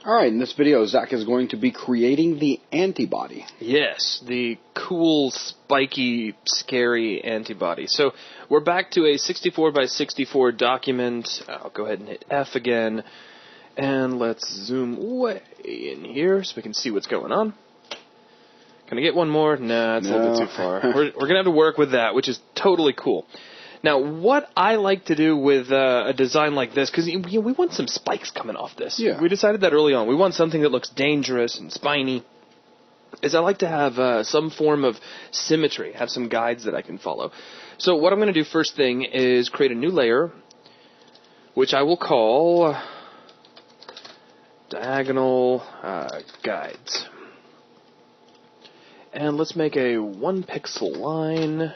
Alright, in this video, Zach is going to be creating the antibody. Yes, the cool, spiky, scary antibody. So we're back to a 64 by 64 document. I'll go ahead and hit F again. And let's zoom way in here so we can see what's going on. Can I get one more? Nah, it's a little bit too far. We're going to have to work with that, which is totally cool. Now, what I like to do with a design like this, because we want some spikes coming off this. Yeah. We decided that early on. We want something that looks dangerous and spiny. Is I like to have some form of symmetry, have some guides that I can follow. So what I'm going to do first thing is create a new layer, which I will call diagonal guides. And let's make a 1 pixel line.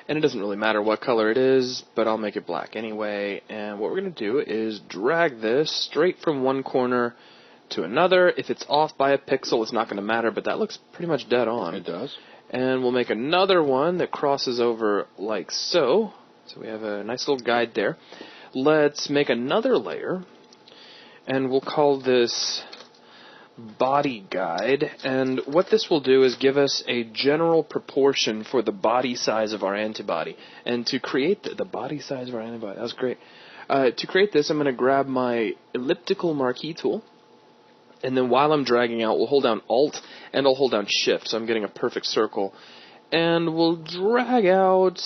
And it doesn't really matter what color it is, but I'll make it black anyway. And what we're going to do is drag this straight from one corner to another. If it's off by a pixel, it's not going to matter, but that looks pretty much dead on. It does. And we'll make another one that crosses over like so. So we have a nice little guide there. Let's make another layer, and we'll call this body guide. And what this will do is give us a general proportion for the body size of our antibody. And to create the body size of our antibody, that was great. To create this, I'm going to grab my elliptical marquee tool. And then while I'm dragging out, we'll hold down Alt and I'll hold down Shift. So I'm getting a perfect circle. And we'll drag out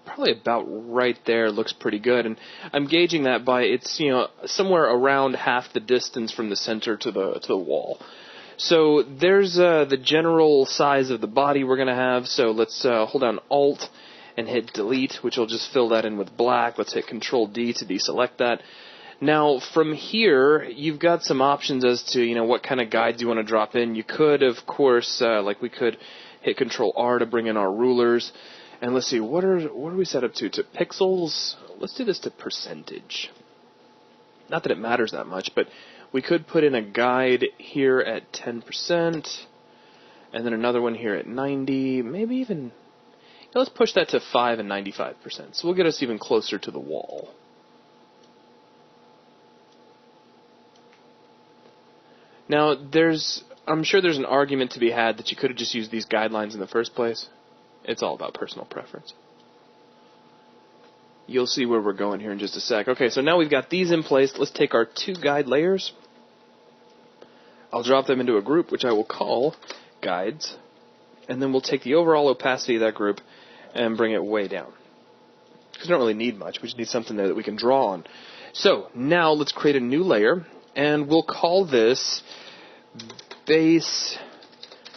probably about right there. Looks pretty good. And I'm gauging that by it's somewhere around half the distance from the center to the wall. So there's the general size of the body we're going to have. So let's hold down Alt and hit Delete, which will just fill that in with black. Let's hit Control D to deselect that. Now, from here, you've got some options as to, what kind of guides you want to drop in. You could, of course, we could hit Control R to bring in our rulers. And let's see, what are we set up to? To pixels? Let's do this to percentage. Not that it matters that much, but we could put in a guide here at 10%, and then another one here at 90, maybe even, let's push that to 5 and 95%. So we'll get us even closer to the wall. Now, I'm sure there's an argument to be had that you could have just used these guidelines in the first place. It's all about personal preference. You'll see where we're going here in just a sec. Okay, so now we've got these in place. Let's take our 2 guide layers. I'll drop them into a group, which I will call guides. And then we'll take the overall opacity of that group and bring it way down. Because we don't really need much. We just need something there that we can draw on. So now let's create a new layer. And we'll call this base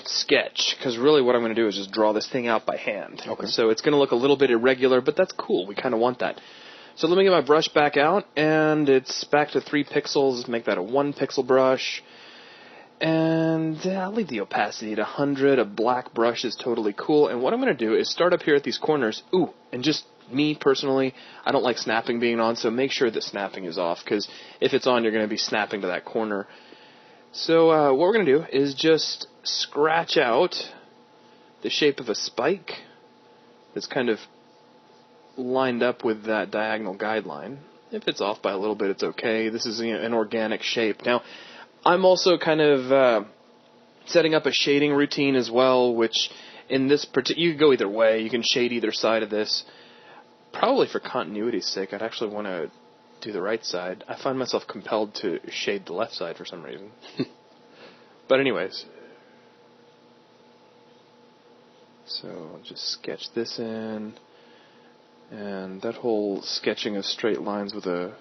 sketch, because really what I'm going to do is just draw this thing out by hand. Okay. So it's going to look a little bit irregular, but that's cool. We kind of want that. So let me get my brush back out, and it's back to 3 pixels. Make that a 1 pixel brush. And I'll leave the opacity at 100. A black brush is totally cool. And what I'm going to do is start up here at these corners. And just me personally, I don't like snapping being on, so make sure that snapping is off, because if it's on, you're going to be snapping to that corner. So what we're going to do is just scratch out the shape of a spike that's kind of lined up with that diagonal guideline. If it's off by a little bit, it's okay. This is an organic shape. Now, I'm also kind of setting up a shading routine as well, which in this particular, you can go either way. You can shade either side of this. Probably for continuity's sake, I'd actually want to do the right side. I find myself compelled to shade the left side for some reason. But anyways, so I'll just sketch this in, and that whole sketching of straight lines with a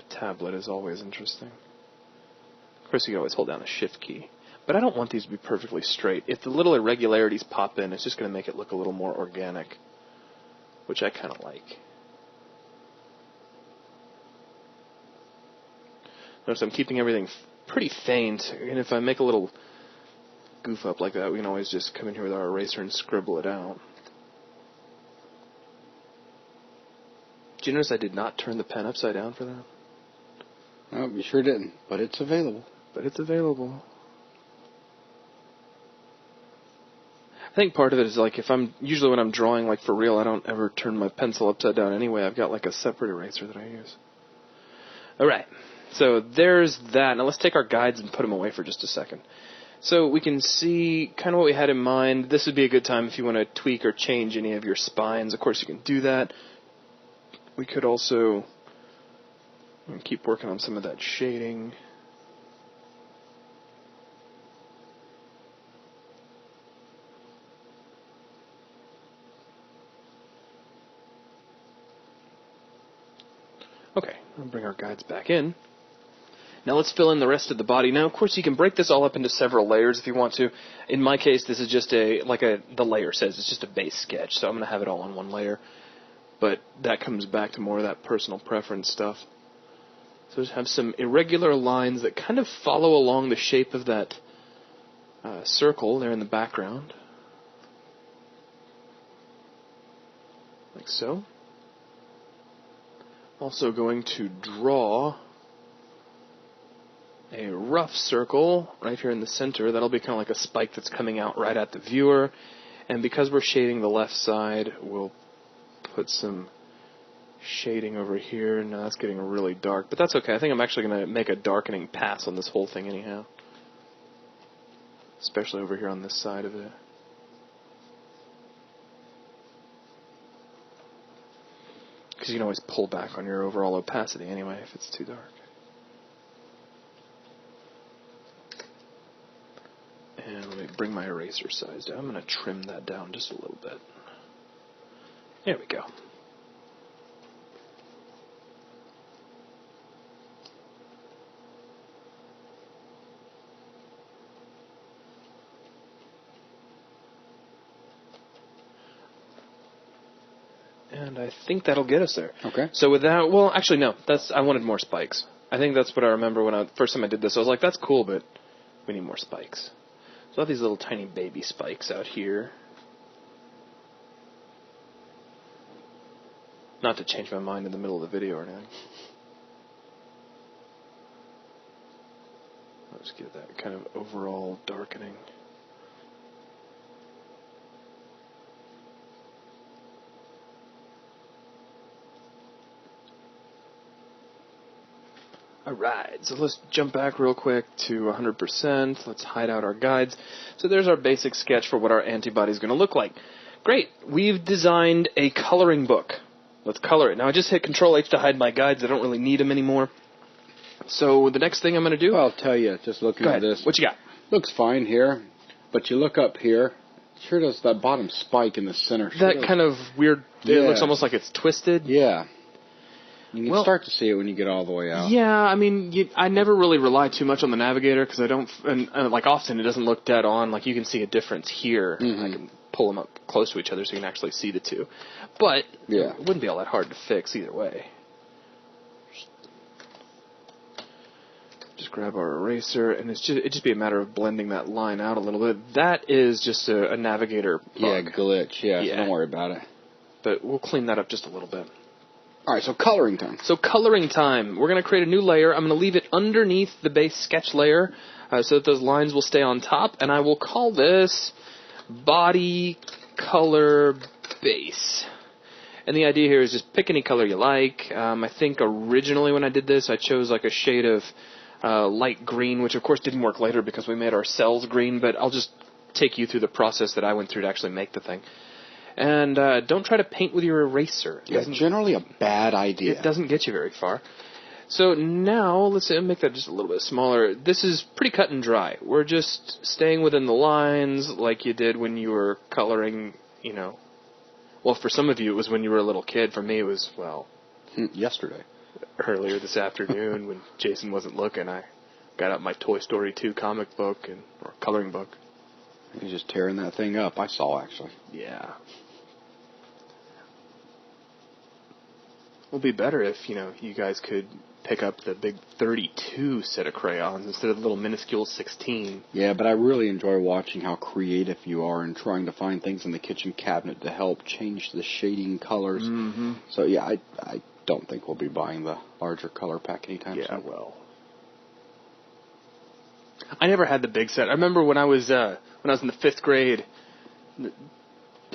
tablet is always interesting. Of course, you can always hold down the Shift key. But I don't want these to be perfectly straight. If the little irregularities pop in, it's just going to make it look a little more organic, which I kind of like. Notice I'm keeping everything pretty faint, and if I make a little goof up like that, we can always just come in here with our eraser and scribble it out. Did you notice I did not turn the pen upside down for that? No, you sure didn't, but it's available. But it's available. I think part of it is like usually when I'm drawing like for real, I don't ever turn my pencil upside down anyway. I've got like a separate eraser that I use. Alright, So there's that. Now let's take our guides and put them away for just a second. So we can see kind of what we had in mind. This would be a good time if you want to tweak or change any of your spines. Of course, you can do that. We could also keep working on some of that shading. Okay, we'll bring our guides back in. Now let's fill in the rest of the body. Now, of course, you can break this all up into several layers if you want to. In my case, this is just the layer says, it's just a base sketch, so I'm going to have it all on one layer. But that comes back to more of that personal preference stuff. So just have some irregular lines that kind of follow along the shape of that circle there in the background. Like so. Also going to draw a rough circle right here in the center. That'll be kind of like a spike that's coming out right at the viewer. And because we're shading the left side, we'll put some shading over here. Now that's getting really dark, but that's okay. I think I'm actually going to make a darkening pass on this whole thing anyhow. Especially over here on this side of it. Because you can always pull back on your overall opacity anyway if it's too dark. And let me bring my eraser size down. I'm going to trim that down just a little bit. There we go. And I think that'll get us there. Okay. So with that, well, actually no, I wanted more spikes. I think that's what I remember when first time I did this. I was like, that's cool, but we need more spikes. So I have these little tiny baby spikes out here. Not to change my mind in the middle of the video or anything. I'll just get that kind of overall darkening. Alright, so let's jump back real quick to 100%. Let's hide out our guides. So there's our basic sketch for what our antibody is going to look like. Great, we've designed a coloring book. Let's color it. Now I just hit Control-H to hide my guides. I don't really need them anymore. So the next thing I'm going to do... Well, I'll tell you, just looking at this. What you got? Looks fine here, but you look up here, sure does that bottom spike in the center. Sure That kind of weird... Yeah. It looks almost like it's twisted. Yeah. You can start to see it when you get all the way out. Yeah, I mean, I never really rely too much on the navigator because I don't, and like often it doesn't look dead on. Like you can see a difference here. I can pull them up close to each other so you can actually see the two. But it wouldn't be all that hard to fix either way. Just grab our eraser, and it'd just be a matter of blending that line out a little bit. That is just a navigator bug. Yeah, glitch. Yeah, so don't worry about it. But we'll clean that up just a little bit. All right, so coloring time. So coloring time. We're going to create a new layer. I'm going to leave it underneath the base sketch layer so that those lines will stay on top. And I will call this Body Color Base. And the idea here is just pick any color you like. I think originally when I did this, I chose like a shade of light green, which of course didn't work later because we made our cells green. But I'll just take you through the process that I went through to actually make the thing. And don't try to paint with your eraser. It's generally a bad idea. It doesn't get you very far. So now, let's make that just a little bit smaller. This is pretty cut and dry. We're just staying within the lines like you did when you were coloring, you know. Well, for some of you, it was when you were a little kid. For me, it was, well... yesterday. Earlier this afternoon when Jason wasn't looking, I got out my Toy Story 2 comic book or coloring book. He was just tearing that thing up. I saw, actually. Yeah. It would be better if, you guys could pick up the big 32 set of crayons instead of the little minuscule 16. Yeah, but I really enjoy watching how creative you are and trying to find things in the kitchen cabinet to help change the shading colors. Mm-hmm. So, yeah, I don't think we'll be buying the larger color pack anytime soon. Yeah, well. I never had the big set. I remember when I was in the 5th grade,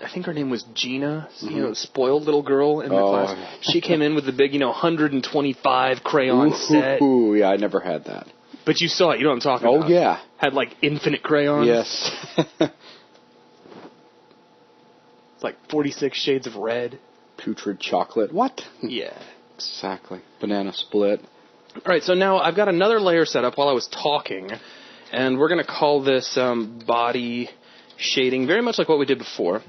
I think her name was Gina, spoiled little girl in the class. She came in with the big, 125 crayon set. Ooh, yeah, I never had that. But you saw it, you know what I'm talking about. Oh, yeah. Had, infinite crayons. Yes. It's 46 shades of red. Putrid chocolate. What? Yeah. Exactly. Banana split. All right, so now I've got another layer set up while I was talking, and we're going to call this body shading, very much like what we did before.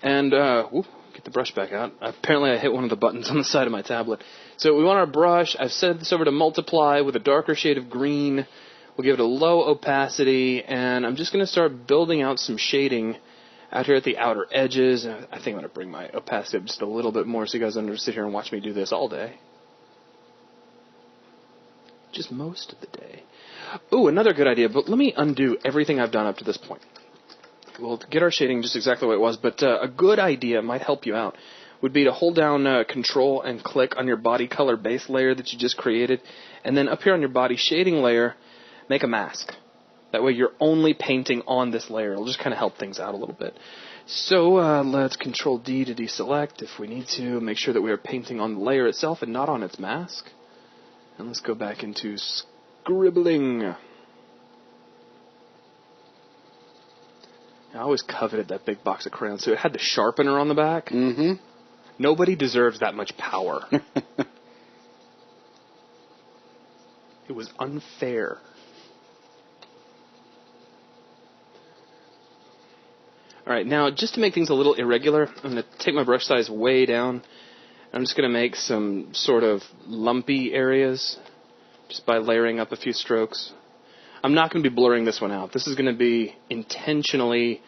And, get the brush back out. Apparently I hit one of the buttons on the side of my tablet. So we want our brush. I've set this over to multiply with a darker shade of green. We'll give it a low opacity, and I'm just going to start building out some shading out here at the outer edges. I think I'm going to bring my opacity up just a little bit more so you guys don't have to sit here and watch me do this all day. Just most of the day. Ooh, another good idea, but let me undo everything I've done up to this point. We'll get our shading just exactly the way it was, but a good idea, might help you out, would be to hold down Control and click on your body color base layer that you just created, and then up here on your body shading layer, make a mask. That way you're only painting on this layer. It'll just kind of help things out a little bit. So let's Control D to deselect if we need to. Make sure that we are painting on the layer itself and not on its mask. And let's go back into scribbling. I always coveted that big box of crayons. So it had the sharpener on the back. Mm-hmm. Nobody deserves that much power. It was unfair. Alright, now just to make things a little irregular, I'm going to take my brush size way down. I'm just going to make some sort of lumpy areas just by layering up a few strokes. I'm not going to be blurring this one out. This is going to be intentionally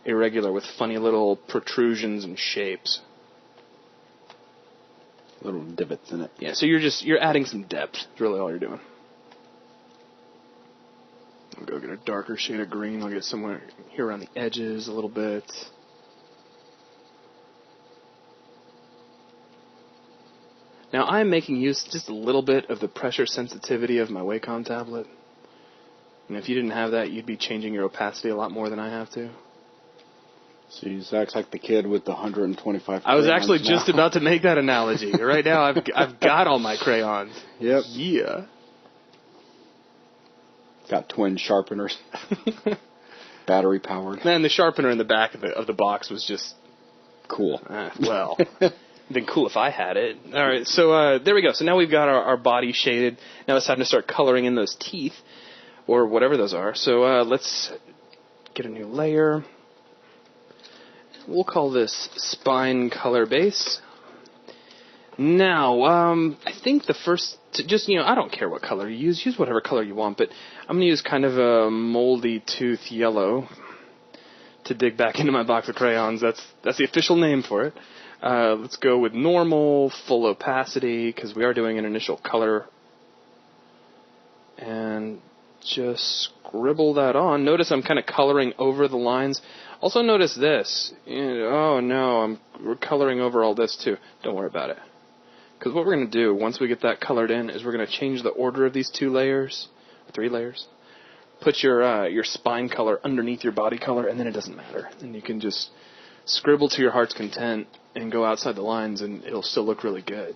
irregular with funny little protrusions and shapes. Little divots in it. Yeah, so you're adding some depth. That's really all you're doing. I'll go get a darker shade of green. I'll get somewhere here around the edges a little bit. Now I'm making use just a little bit of the pressure sensitivity of my Wacom tablet. And if you didn't have that, you'd be changing your opacity a lot more than I have to. See, Zach's like the kid with the 125 I was crayons actually now. just about to make that analogy. Right now I've got all my crayons. Yep. Yeah. Got twin sharpeners. Battery powered. Man, the sharpener in the back of the box was just cool. Well, it'd been cool if I had it. All right, so there we go. So now we've got our body shaded. Now it's time to start coloring in those teeth, or whatever those are. So let's get a new layer. We'll call this spine color base. Now, I think the first, I don't care what color you use whatever color you want, but I'm going to use kind of a moldy tooth yellow to dig back into my box of crayons. That's the official name for it. Let's go with normal, full opacity, because we are doing an initial color. And just scribble that on. Notice I'm kind of coloring over the lines. Also notice this. Oh no, we're coloring over all this too. Don't worry about it. Because what we're going to do, once we get that colored in, is we're going to change the order of these 2 layers, 3 layers. Put your spine color underneath your body color, and then it doesn't matter. And you can just scribble to your heart's content and go outside the lines, and it'll still look really good.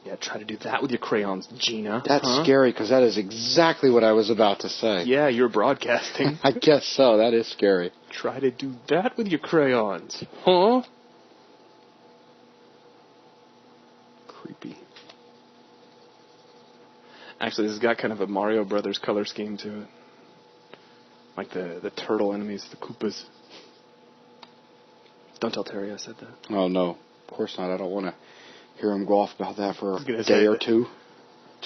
Yeah, try to do that with your crayons, Gina. That's scary, because that is exactly what I was about to say. Yeah, you're broadcasting. I guess so. That is scary. Try to do that with your crayons. Huh? Creepy. Actually, this has got kind of a Mario Brothers color scheme to it. Like the turtle enemies, the Koopas. Don't tell Terry I said that. Oh, no. Of course not. I don't want to hear him go off about that for a day or two.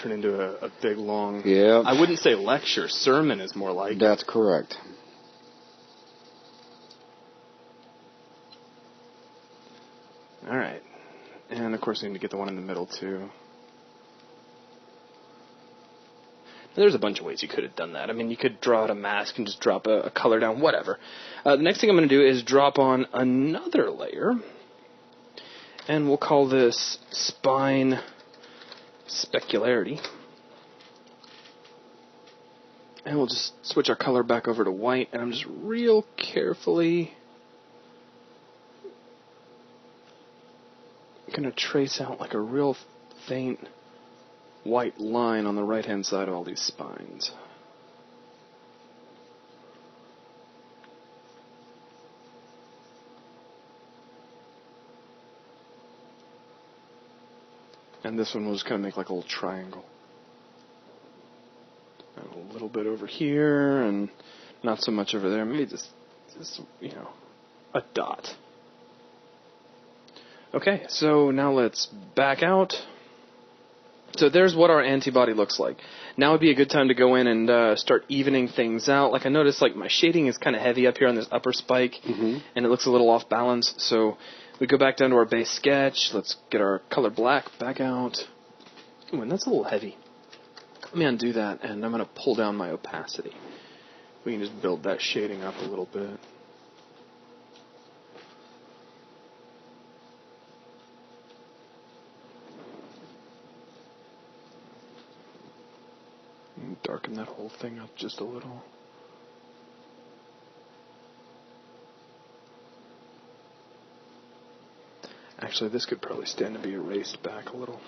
Turn into a big, long... Yeah. I wouldn't say lecture. Sermon is more like... That's correct. All right. And, of course, we need to get the one in the middle, too. There's a bunch of ways you could have done that. I mean, you could draw out a mask and just drop a color down, whatever. The next thing I'm going to do is drop on another layer. And we'll call this spine specularity. And we'll just switch our color back over to white. And I'm just real carefully I'm going to trace out like a real faint white line on the right-hand side of all these spines. And this one will just kind of make like a little triangle. And a little bit over here, and not so much over there. Maybe just a dot. Okay, so now let's back out. So there's what our antibody looks like. Now would be a good time to go in and start evening things out. Like I noticed, like my shading is kind of heavy up here on this upper spike, and it looks a little off balance. So we go back down to our base sketch. Let's get our color black back out. Ooh, and that's a little heavy. Let me undo that, and I'm going to pull down my opacity. We can just build that shading up a little bit. And darken that whole thing up just a little. Actually, this could probably stand to be erased back a little.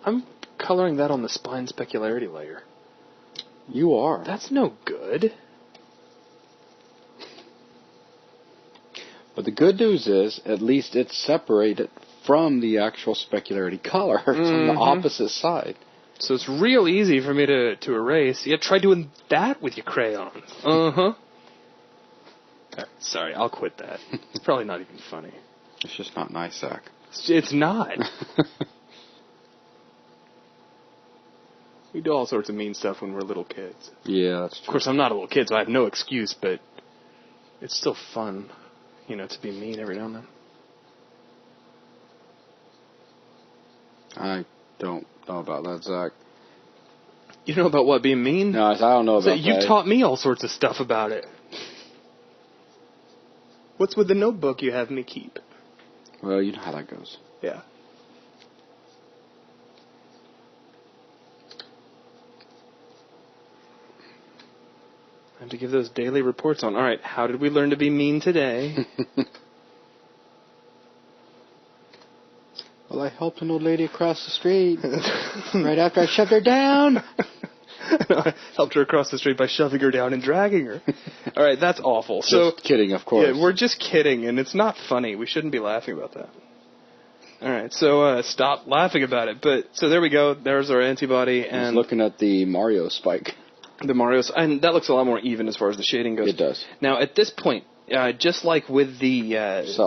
I'm coloring that on the spine specularity layer. You are. That's no good. But the good news is, at least it's separated from the actual specularity color. It's on the opposite side. So it's real easy for me to erase. Yeah, try doing that with your crayons. Sorry, I'll quit that. It's probably not even funny. It's just not nice, Zach. It's not. We do all sorts of mean stuff when we're little kids. Yeah, that's true. Of course, I'm not a little kid, so I have no excuse, but it's still fun, to be mean every now and then. I don't know about that, Zach. You know about what, being mean? No, I don't know about that. You taught me all sorts of stuff about it. What's with the notebook you have me keep? Well, you know how that goes. Yeah. I have to give those daily reports on, all right, how did we learn to be mean today? Well, I helped an old lady across the street right after I shoved her down. I helped her across the street by shoving her down and dragging her. All right, that's awful. Just kidding, of course. Yeah, we're just kidding, and it's not funny. We shouldn't be laughing about that. All right, so stop laughing about it. But so there we go. There's our antibody. And I was looking at the Mario spike. The Mario's, and that looks a lot more even as far as the shading goes. It does. Now, at this point, just like with the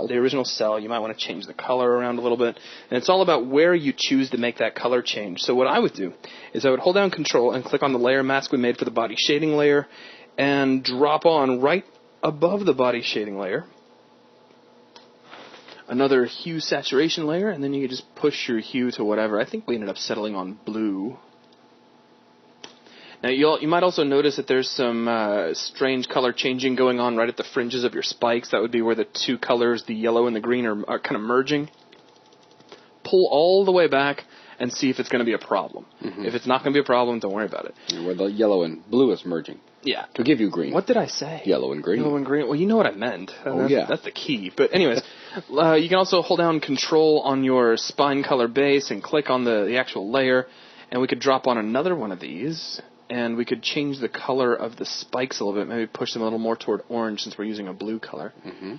original cell, you might want to change the color around a little bit. And it's all about where you choose to make that color change. So what I would do is I would hold down Control and click on the layer mask we made for the body shading layer and drop on right above the body shading layer another hue saturation layer, and then you can just push your hue to whatever. I think we ended up settling on blue. Now, you might also notice that there's some strange color changing going on right at the fringes of your spikes. That would be where the two colors, the yellow and the green, are kind of merging. Pull all the way back and see if it's going to be a problem. Mm-hmm. If it's not going to be a problem, don't worry about it. Yeah, where the yellow and blue is merging. Yeah. To give you green. What did I say? Yellow and green. Yellow and green. Well, you know what I meant. Yeah. That's the key. But anyways, you can also hold down Control on your spine color base and click on the actual layer, and we could drop on another one of these. And we could change the color of the spikes a little bit, maybe push them a little more toward orange since we're using a blue color. Mm-hmm.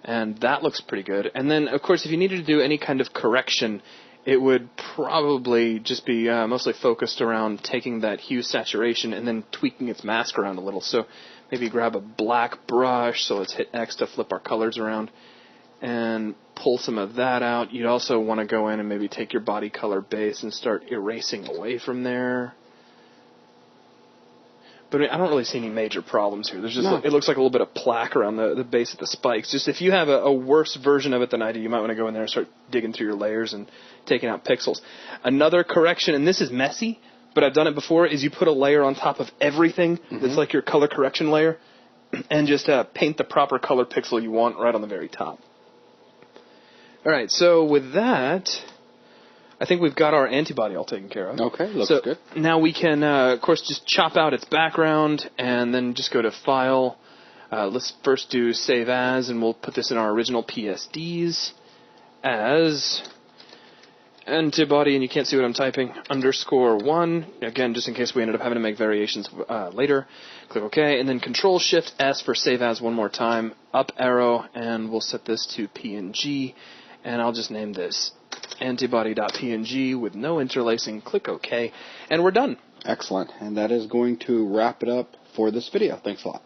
And that looks pretty good. And then, of course, if you needed to do any kind of correction, it would probably just be mostly focused around taking that hue saturation and then tweaking its mask around a little. So maybe grab a black brush, so let's hit X to flip our colors around, and pull some of that out. You'd also want to go in and maybe take your body color base and start erasing away from there. But I don't really see any major problems here. There's just it looks like a little bit of plaque around the base of the spikes. Just if you have a worse version of it than I do, you might want to go in there and start digging through your layers and taking out pixels. Another correction, and this is messy, but I've done it before, is you put a layer on top of everything that's like your color correction layer, and just paint the proper color pixel you want right on the very top. All right, so with that, I think we've got our antibody all taken care of. Okay, looks so good. Now we can, of course, just chop out its background and then just go to File. Let's first do Save As, and we'll put this in our original PSDs as antibody, and you can't see what I'm typing, _1. Again, just in case we ended up having to make variations later. Click OK, and then Control-Shift-S for Save As one more time. Up arrow, and we'll set this to PNG, and I'll just name this antibody.png with no interlacing. Click OK, and we're done. Excellent. And that is going to wrap it up for this video. Thanks a lot.